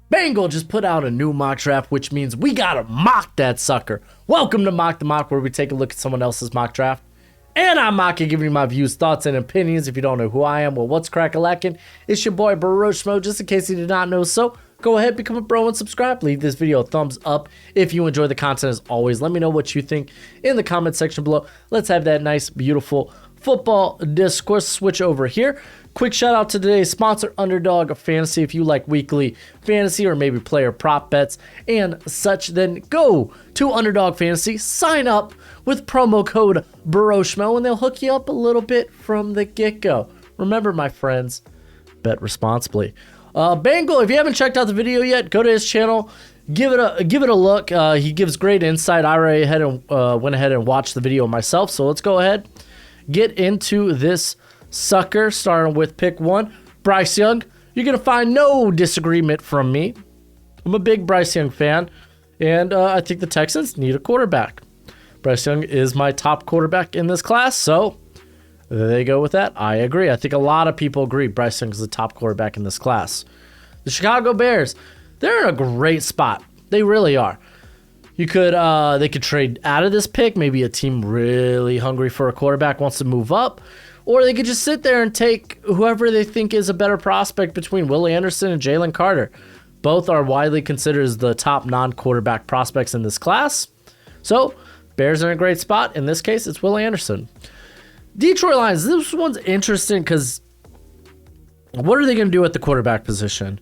Bengal just put out a new mock draft, which means we gotta mock that sucker. Welcome to Mock the Mock, where we take a look at someone else's mock draft. And I'm mocking, giving you my views, thoughts, and opinions. If you don't know who I am, well, what's crack-a-lackin'? It's your boy, Broshmo, just in case you did not know so. Go ahead, become a bro, and subscribe. Leave this video a thumbs up if you enjoy the content. As always, let me know what you think in the comment section below. Let's have that nice, beautiful football discourse. Switch over here. Quick shout out to today's sponsor, Underdog Fantasy. If you like weekly fantasy or maybe player prop bets and such, then go to Underdog Fantasy, sign up with promo code Broshmo, and they'll hook you up a little bit from the get-go. Remember, my friends, bet responsibly. Bengal, if you haven't checked out the video yet, go to his channel, give it a look. He gives great insight. I already went ahead and watched the video myself, so let's go ahead, get into this sucker, starting with pick 1, Bryce Young. You're gonna find no disagreement from me. I'm a big Bryce Young fan, and I think the Texans need a quarterback. Bryce Young is my top quarterback in this class, so there you go with that. I agree. I think a lot of people agree Bryce Young is the top quarterback in this class. The Chicago Bears, they're in a great spot. They really are. You could, they could trade out of this pick. Maybe a team really hungry for a quarterback wants to move up, or they could just sit there and take whoever they think is a better prospect between Will Anderson and Jalen Carter. Both are widely considered as the top non-quarterback prospects in this class. So, Bears are in a great spot. In this case, it's Will Anderson. Detroit Lions, this one's interesting because what are they going to do at the quarterback position?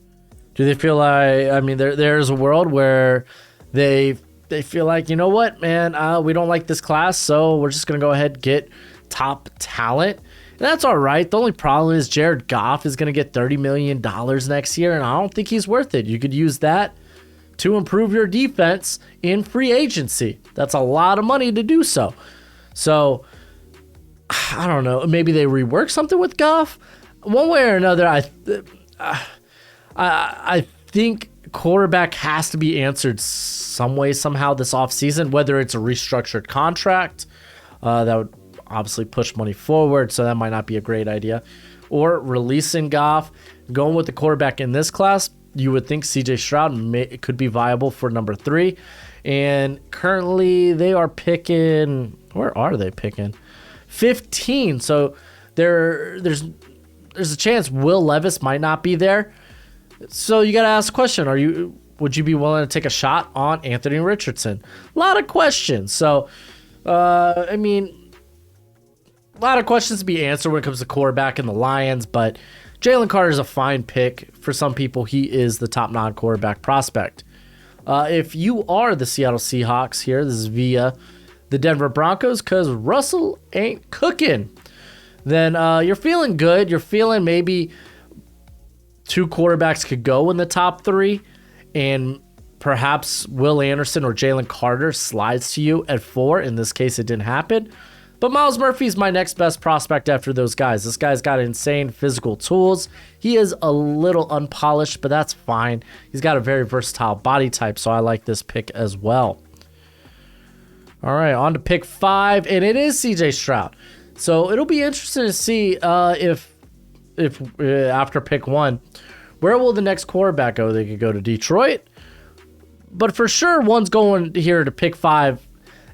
Do they feel like, I mean, there's a world where they feel like, you know what, man, we don't like this class, so we're just going to go ahead and get top talent. And that's all right. The only problem is Jared Goff is going to get $30 million next year, and I don't think he's worth it. You could use that to improve your defense in free agency. That's a lot of money to do so. So, I don't know. Maybe they rework something with Goff. One way or another, I think quarterback has to be answered some way, somehow this offseason, whether it's a restructured contract that would obviously push money forward, so that might not be a great idea, or releasing Goff, going with the quarterback in this class. You would think CJ Stroud could be viable for number 3, and currently they are picking, where are they picking? 15. So there's a chance Will Levis might not be there. So you got to ask the question, would you be willing to take a shot on Anthony Richardson? A lot of questions. So I mean, a lot of questions to be answered when it comes to quarterback and the Lions, but Jalen Carter is a fine pick. For some people, he is the top non-quarterback prospect. If you are the Seattle Seahawks here, this is via the Denver Broncos, because Russell ain't cooking, then you're feeling good. You're feeling maybe 2 quarterbacks could go in the top 3, and perhaps Will Anderson or Jalen Carter slides to you at 4. In this case, it didn't happen. But Myles Murphy is my next best prospect after those guys. This guy's got insane physical tools. He is a little unpolished, but that's fine. He's got a very versatile body type, so I like this pick as well. All right, on to pick 5, and it is CJ Stroud. So it'll be interesting to see if after pick 1, where will the next quarterback go? They could go to Detroit, but for sure, one's going here to pick 5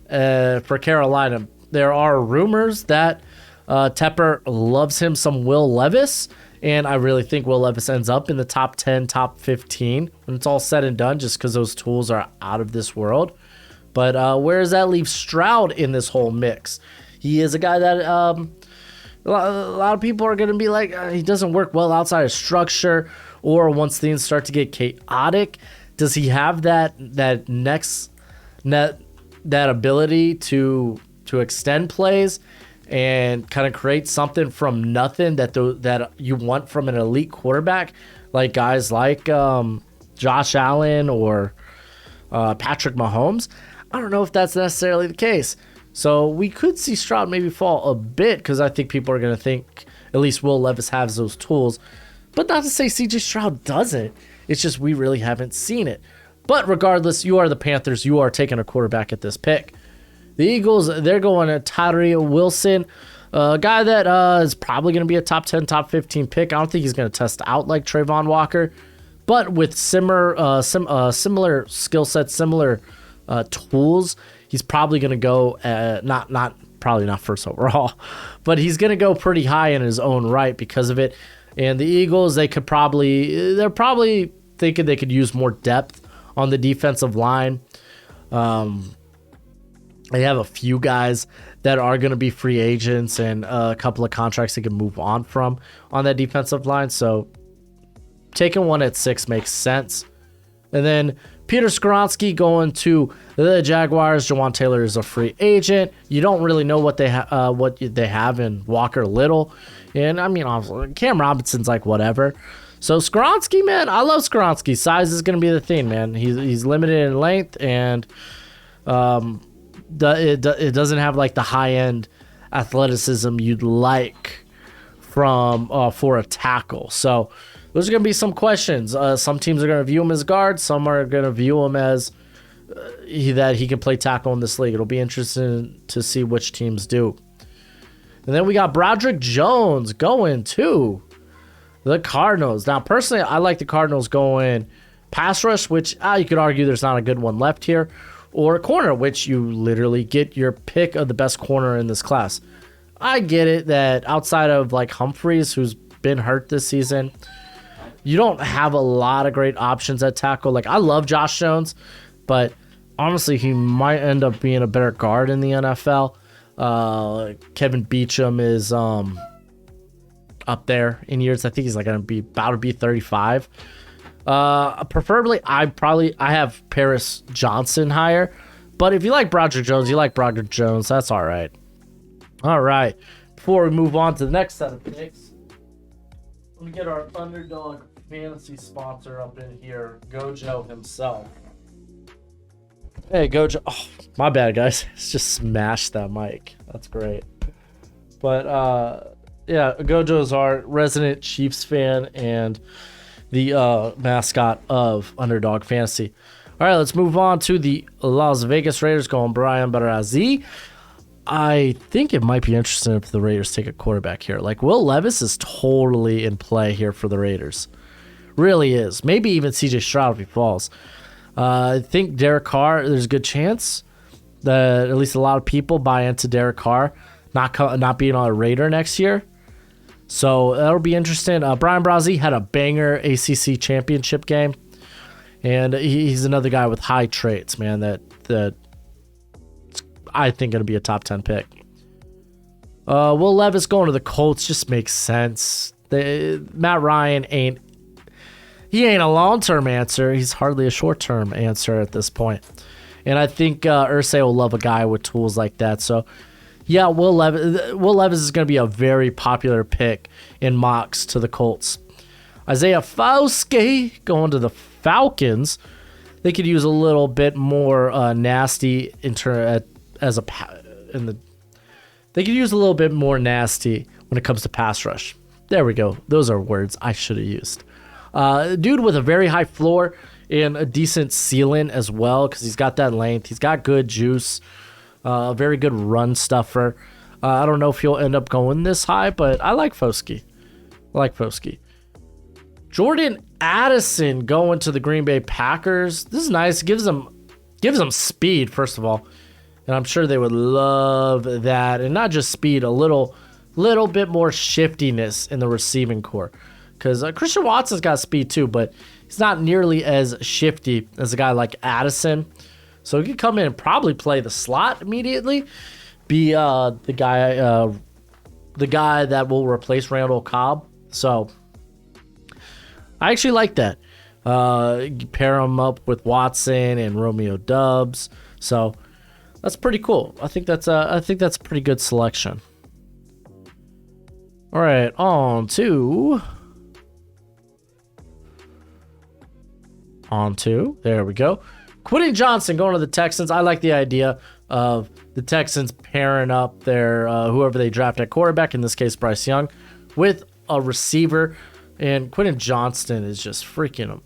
for Carolina. There are rumors that Tepper loves him some Will Levis, and I really think Will Levis ends up in the top 10, top 15 when it's all said and done, just because those tools are out of this world. But where does that leave Stroud in this whole mix? He is a guy that a lot of people are going to be like, he doesn't work well outside of structure, or once things start to get chaotic. Does he have that ability to extend plays and kind of create something from nothing that you want from an elite quarterback, like guys like Josh Allen or Patrick Mahomes? I don't know if that's necessarily the case. So we could see Stroud maybe fall a bit, because I think people are going to think at least Will Levis has those tools. But not to say CJ Stroud doesn't. It's just we really haven't seen it. But regardless, you are the Panthers. You are taking a quarterback at this pick. The Eagles, they're going to Tyree Wilson, a guy that is probably going to be a top 10, top 15 pick. I don't think he's going to test out like Trayvon Walker, but with similar skill sets, similar tools, he's probably going to go probably not first overall, but he's going to go pretty high in his own right because of it. And the Eagles, they're probably thinking they could use more depth on the defensive line. They have a few guys that are going to be free agents and a couple of contracts they can move on from on that defensive line. So taking one at 6 makes sense. And then Peter Skoronski going to the Jaguars. Jawan Taylor is a free agent. You don't really know what they have in Walker Little. And I mean, obviously, Cam Robinson's like whatever. So Skoronski, man, I love Skoronski. Size is going to be the thing, man. He's limited in length, and it doesn't have like the high end athleticism you'd like for a tackle. So those are going to be some questions. Some teams are going to view him as guard. Some are going to view him as that he can play tackle in this league. It'll be interesting to see which teams do. And then we got Broderick Jones going to the Cardinals. Now, personally, I like the Cardinals going pass rush, which you could argue there's not a good one left here, or a corner, which you literally get your pick of the best corner in this class. I get it that outside of like Humphreys, who's been hurt this season, you don't have a lot of great options at tackle. Like, I love Josh Jones, but honestly, he might end up being a better guard in the NFL. Kevin Beachum is up there in years. I think he's like going to be about to be 35. Preferably, I have Paris Johnson higher, but if you like Broderick Jones, you like Broderick Jones. That's all right. All right. Before we move on to the next set of picks, let me get our Underdog Fantasy sponsor up in here, Gojo himself. Hey, Gojo. Oh, my bad, guys. It's just smashed that mic. That's great. But yeah, Gojo's our resident Chiefs fan and the mascot of Underdog Fantasy. All right, let's move on to the Las Vegas Raiders going Brian Barazi. I think it might be interesting if the Raiders take a quarterback here. Like, Will Levis is totally in play here for the Raiders. Really is. Maybe even CJ Stroud if he falls. I think Derek Carr, there's a good chance that at least a lot of people buy into Derek Carr not being on a Raider next year. So that'll be interesting. Brian Brazee had a banger ACC championship game, and he's another guy with high traits, man, that I think going to be a top 10 pick. Will Levis going to the Colts just makes sense. Matt Ryan ain't a long-term answer. He's hardly a short-term answer at this point. And I think Irsay will love a guy with tools like that. So, yeah, Will Levis is going to be a very popular pick in mocks to the Colts. Isaiah Foskey going to the Falcons. They could use a little bit more nasty they could use a little bit more nasty when it comes to pass rush. There we go. Those are words I should have used. Dude with a very high floor and a decent ceiling as well, because he's got that length. He's got good juice. Very good run stuffer. I don't know if he'll end up going this high, but I like Foskey. Jordan Addison going to the Green Bay Packers. This is nice. Gives them speed, first of all. And I'm sure they would love that. And not just speed, a little bit more shiftiness in the receiving core. Because Christian Watson's got speed too, but he's not nearly as shifty as a guy like Addison. So he could come in and probably play the slot immediately. Be the guy that will replace Randall Cobb. So I actually like that. You pair him up with Watson and Romeo Doubs. So that's pretty cool. I think that's a pretty good selection. All right, on to there we go. Quentin Johnson going to the Texans. I like the idea of the Texans pairing up their whoever they draft at quarterback, in this case Bryce Young, with a receiver. And Quentin Johnston is just freaking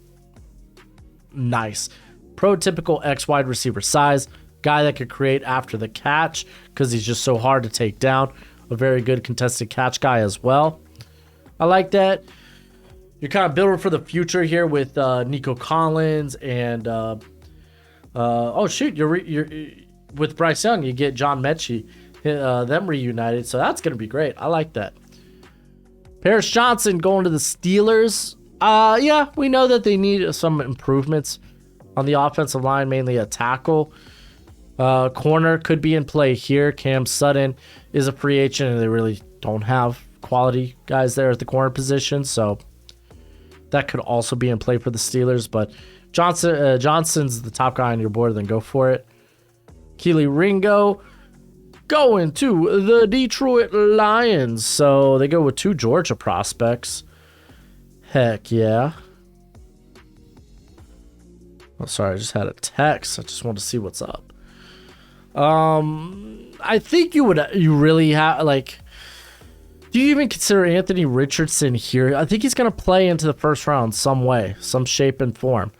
nice. Prototypical X wide receiver size. Guy that could create after the catch because he's just so hard to take down. A very good contested catch guy as well. I like that. you're kind of building for the future here with Nico Collins and oh shoot, you're with Bryce Young, you get John Mechie, them reunited, so that's gonna be great. I like that. Paris Johnson going to the Steelers. Yeah, we know that they need some improvements on the offensive line, mainly a tackle. Corner could be in play here. Cam Sutton is a free agent, and they really don't have quality guys there at the corner position, so that could also be in play for the Steelers. But Johnson's the top guy on your board, then go for it. Keely Ringo going to the Detroit Lions. So they go with 2 Georgia prospects. Heck yeah. Oh, sorry, I just had a text. I just wanted to see what's up. I think you really have, like, do you even consider Anthony Richardson here? I think he's going to play into the first round some way, some shape and form.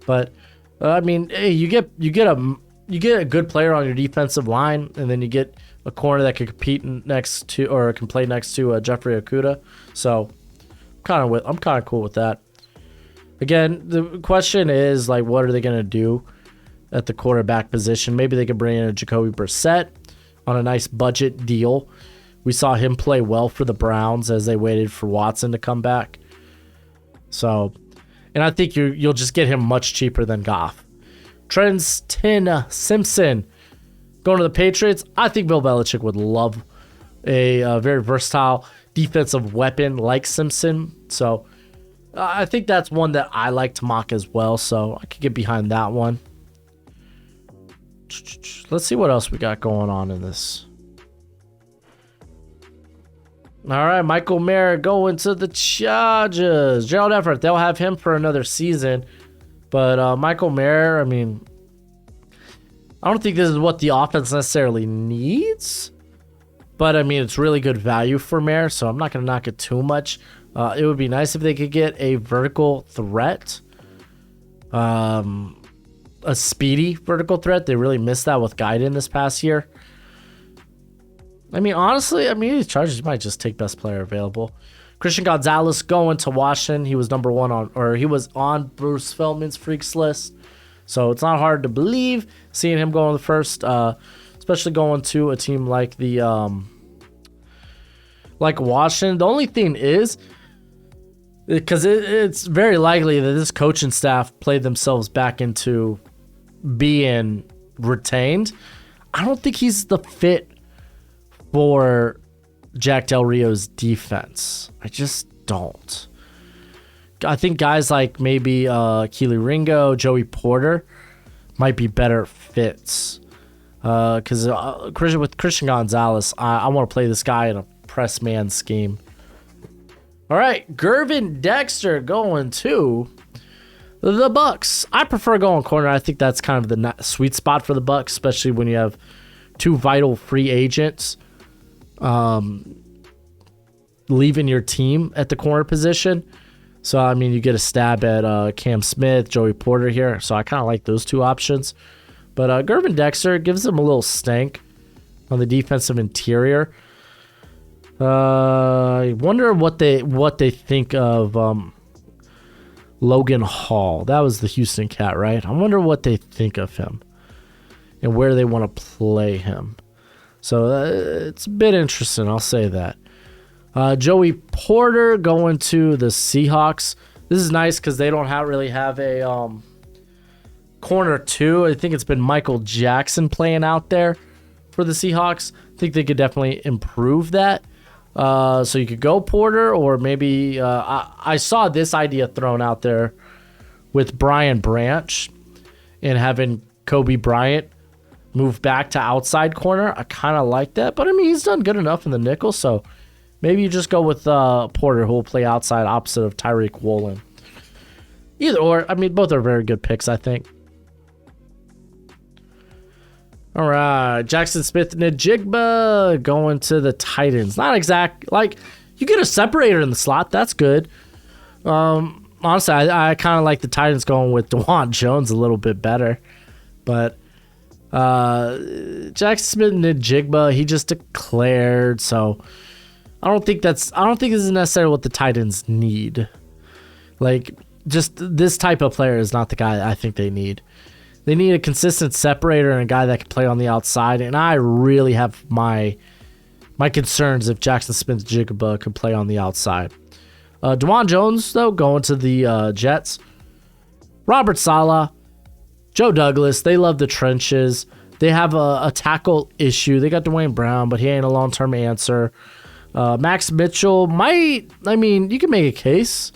But I mean, hey, you get a good player on your defensive line, and then you get a corner that could compete next to, or can play next to Jeffrey Okudah. So I'm kind of cool with that. Again, the question is, like, what are they going to do at the quarterback position? Maybe they could bring in a Jacoby Brissett on a nice budget deal. We saw him play well for the Browns as they waited for Watson to come back. So, and I think you'll just get him much cheaper than Goff. Trenton Simpson going to the Patriots. I think Bill Belichick would love a very versatile defensive weapon like Simpson. So I think that's one that I like to mock as well. So I could get behind that one. Let's see what else we got going on in this. All right, Michael Mayer going to the Chargers. Gerald Everett, they'll have him for another season. But Michael Mayer, I mean, I don't think this is what the offense necessarily needs. But, I mean, it's really good value for Mayer, so I'm not going to knock it too much. It would be nice if they could get a vertical threat. A speedy vertical threat. They really missed that with Guyton this past year. I mean, honestly, these Chargers might just take best player available. Christian Gonzalez going to Washington. He was number 1 on, or he was on Bruce Feldman's freaks list. So it's not hard to believe seeing him go in the first, especially going to a team like the, like Washington. The only thing is, because it's very likely that this coaching staff played themselves back into being retained. I don't think he's the fit for Jack Del Rio's defense. I just don't. I think guys like maybe Keely Ringo, Joey Porter might be better fits. Because with Christian Gonzalez, I want to play this guy in a press man scheme. All right, Gervin Dexter going to the Bucks. I prefer going corner. I think that's kind of the sweet spot for the Bucks, especially when you have 2 vital free agents leaving your team at the corner position. So, I mean, you get a stab at Cam Smith, Joey Porter here. So I kind of like those 2 options. But Gervin Dexter gives them a little stank on the defensive interior. I wonder what they think of Logan Hall. That was the Houston Cat, right? I wonder what they think of him and where they want to play him. So it's a bit interesting, I'll say that. Joey Porter going to the Seahawks. This is nice because they don't really have a corner 2. I think it's been Michael Jackson playing out there for the Seahawks. I think they could definitely improve that. So you could go Porter, or maybe I saw this idea thrown out there with Brian Branch and having Kobe Bryant move back to outside corner. I kind of like that, but I mean, he's done good enough in the nickel, so maybe you just go with Porter, who will play outside opposite of Tyreek Woolen. Either or, I mean, both are very good picks, I think. All right, Jackson Smith-Njigba going to the Titans. Not exact, like, you get a separator in the slot. That's good. Honestly, I kind of like the Titans going with DeJuan Jones a little bit better. But Jackson Smith-Njigba, he just declared, so I don't think this is necessarily what the Titans need. Like, just this type of player is not the guy I think they need. They need a consistent separator and a guy that can play on the outside. And I really have my concerns if Jackson Smith-Jigba could play on the outside. DeJuan Jones, though, going to the Jets. Robert Saleh, Joe Douglas, they love the trenches. They have a tackle issue. They got Dwayne Brown, but he ain't a long-term answer. Max Mitchell you can make a case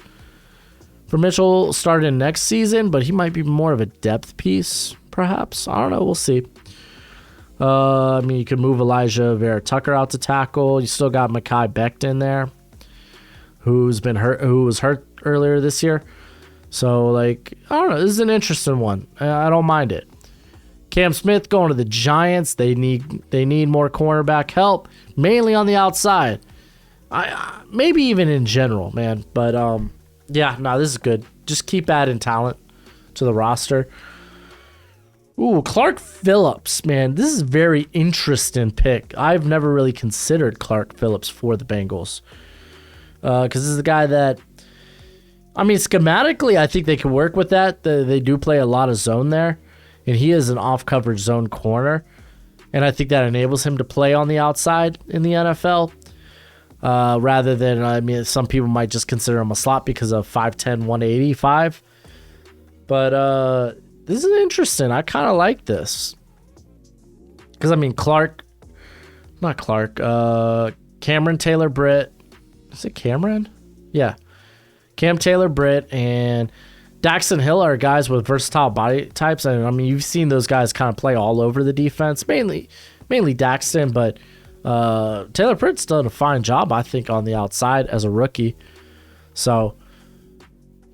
for Mitchell starting next season, but he might be more of a depth piece, perhaps. I don't know. We'll see. You could move Elijah Vera Tucker out to tackle. You still got Mekhi Becton there, who was hurt earlier this year. So, I don't know. This is an interesting one. I don't mind it. Cam Smith going to the Giants. They need more cornerback help, mainly on the outside. Maybe even in general, man. But this is good. Just keep adding talent to the roster. Ooh, Clark Phillips, man. This is a very interesting pick. I've never really considered Clark Phillips for the Bengals. Because this is a guy that, schematically, I think they can work with that. They do play a lot of zone there. And he is an off-coverage zone corner. And I think that enables him to play on the outside in the NFL. Rather than, some people might just consider him a slot because of 5'10", 185. But this is interesting. I kind of like this. Because, Cameron Taylor-Britt. Is it Cameron? Yeah. Cam Taylor-Britt and Daxton Hill are guys with versatile body types. And you've seen those guys kind of play all over the defense, mainly Daxton, but Taylor-Britt's done a fine job, I think, on the outside as a rookie. So,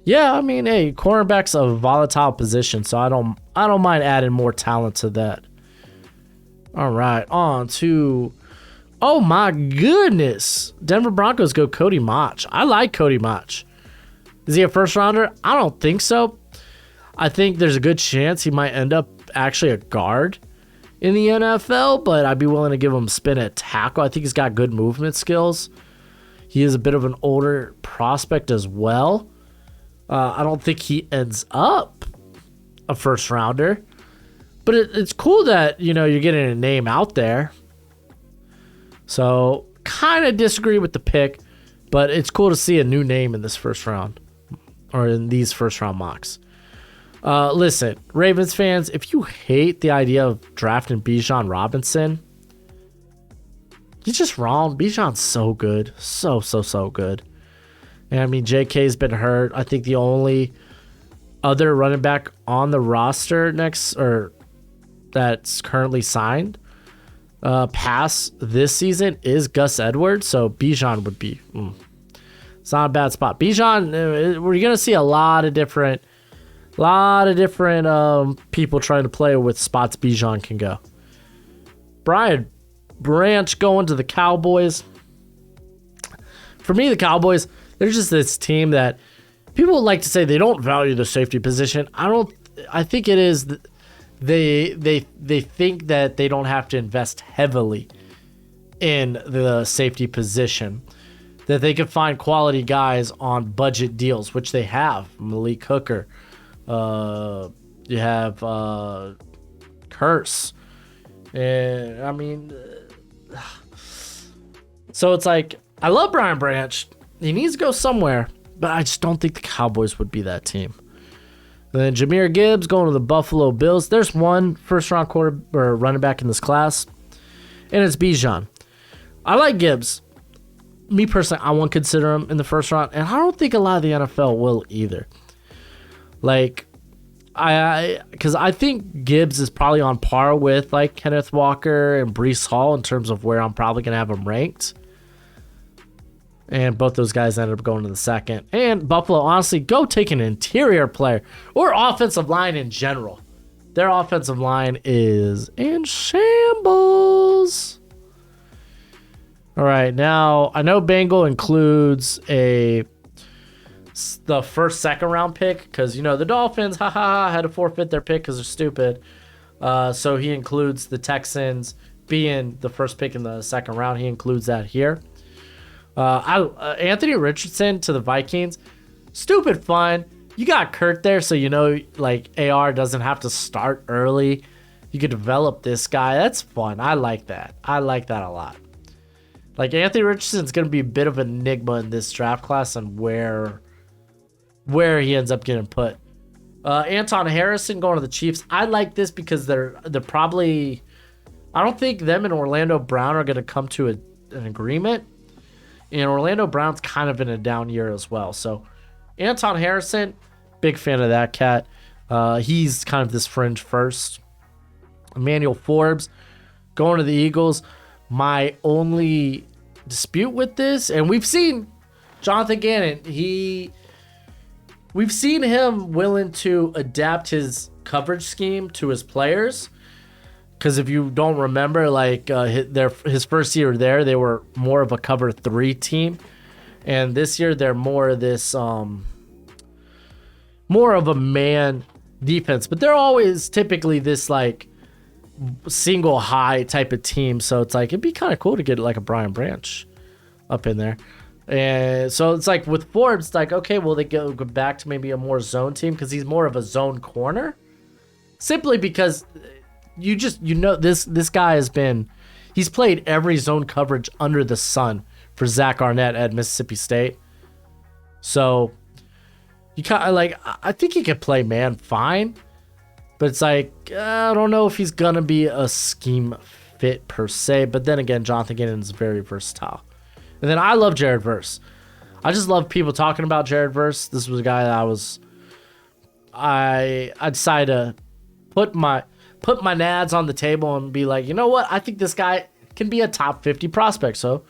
yeah, hey, cornerback's a volatile position, so I don't mind adding more talent to that. All right, on to, oh my goodness, Denver Broncos go Cody Mauch. I like Cody Mauch. Is he a first rounder? I don't think so. I think there's a good chance he might end up actually a guard in the NFL, but I'd be willing to give him a spin at tackle. I think he's got good movement skills. He is a bit of an older prospect as well. I don't think he ends up a first rounder, but it's cool that, you're getting a name out there. So kind of disagree with the pick, but it's cool to see a new name in this first round or in these first round mocks. Listen, Ravens fans, if you hate the idea of drafting Bijan Robinson, you're just wrong. Bijan's so good. So good. And JK's been hurt. I think the only other running back on the roster that's currently signed past this season is Gus Edwards. So Bijan would be, it's not a bad spot. Bijan, we're going to see a lot of different people trying to play with spots Bijan can go. Brian Branch going to the Cowboys. For me, the Cowboys, they're just this team that people like to say they don't value the safety position. I think it is they think that they don't have to invest heavily in the safety position, that they can find quality guys on budget deals, which they have. Malik Hooker. You have Curse. And so it's like, I love Brian Branch. He needs to go somewhere, but I just don't think the Cowboys would be that team. And then Jahmyr Gibbs going to the Buffalo Bills. There's one first-round running back in this class, and it's Bijan. I like Gibbs. Me personally, I won't consider him in the first round, and I don't think a lot of the NFL will either. Because I think Gibbs is probably on par with Kenneth Walker and Breece Hall in terms of where I'm probably going to have him ranked. And both those guys ended up going to the second. And Buffalo, honestly, go take an interior player or offensive line in general. Their offensive line is in shambles. All right, now I know Bengal includes the first second round pick because the Dolphins had to forfeit their pick because they're stupid. So he includes the Texans being the first pick in the second round. He includes that here. Anthony Richardson to the Vikings. stupid fun. You got Kurt there, so you know, like, AR doesn't have to start early. You could develop this guy. That's fun. I like that. I like that a lot. Like, Anthony Richardson's going to be a bit of an enigma in this draft class and where he ends up getting put. Anton Harrison going to the Chiefs. I like this because they're probably... I don't think them and Orlando Brown are going to come to an agreement. And Orlando Brown's kind of in a down year as well. So, Anton Harrison, big fan of that cat. He's kind of this fringe first. Emmanuel Forbes going to the Eagles. My only dispute with this, and we've seen Jonathan Gannon, we've seen him willing to adapt his coverage scheme to his players. Because if you don't remember, like his first year there, they were more of a cover 3 team, and this year they're more of this more of a man defense. But they're always typically this like single high type of team, so it's like it'd be kind of cool to get like a Brian Branch up in there. And so it's like with Forbes, it's like, okay, well, they go back to maybe a more zone team because he's more of a zone corner, simply because you know this guy he's played every zone coverage under the sun for Zach Arnett at Mississippi State. So you kind of like, I think he could play man fine. But it's like, I don't know if he's going to be a scheme fit per se. But then again, Jonathan Gannon is very versatile. And then I love Jared Verse. I just love people talking about Jared Verse. This was a guy that I decided to put my nads on the table and be like, you know what? I think this guy can be a top 50 prospect. So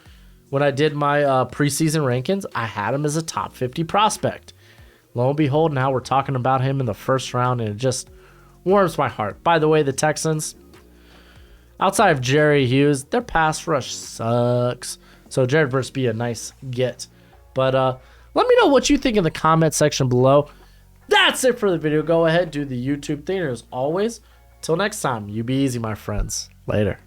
when I did my preseason rankings, I had him as a top 50 prospect. Lo and behold, now we're talking about him in the first round, and it just warms my heart. By the way, the Texans, outside of Jerry Hughes, their pass rush sucks. So Jared Verse be a nice get. But let me know what you think in the comment section below. That's it for the video. Go ahead, do the YouTube thing. As always, till next time, you be easy, my friends. Later.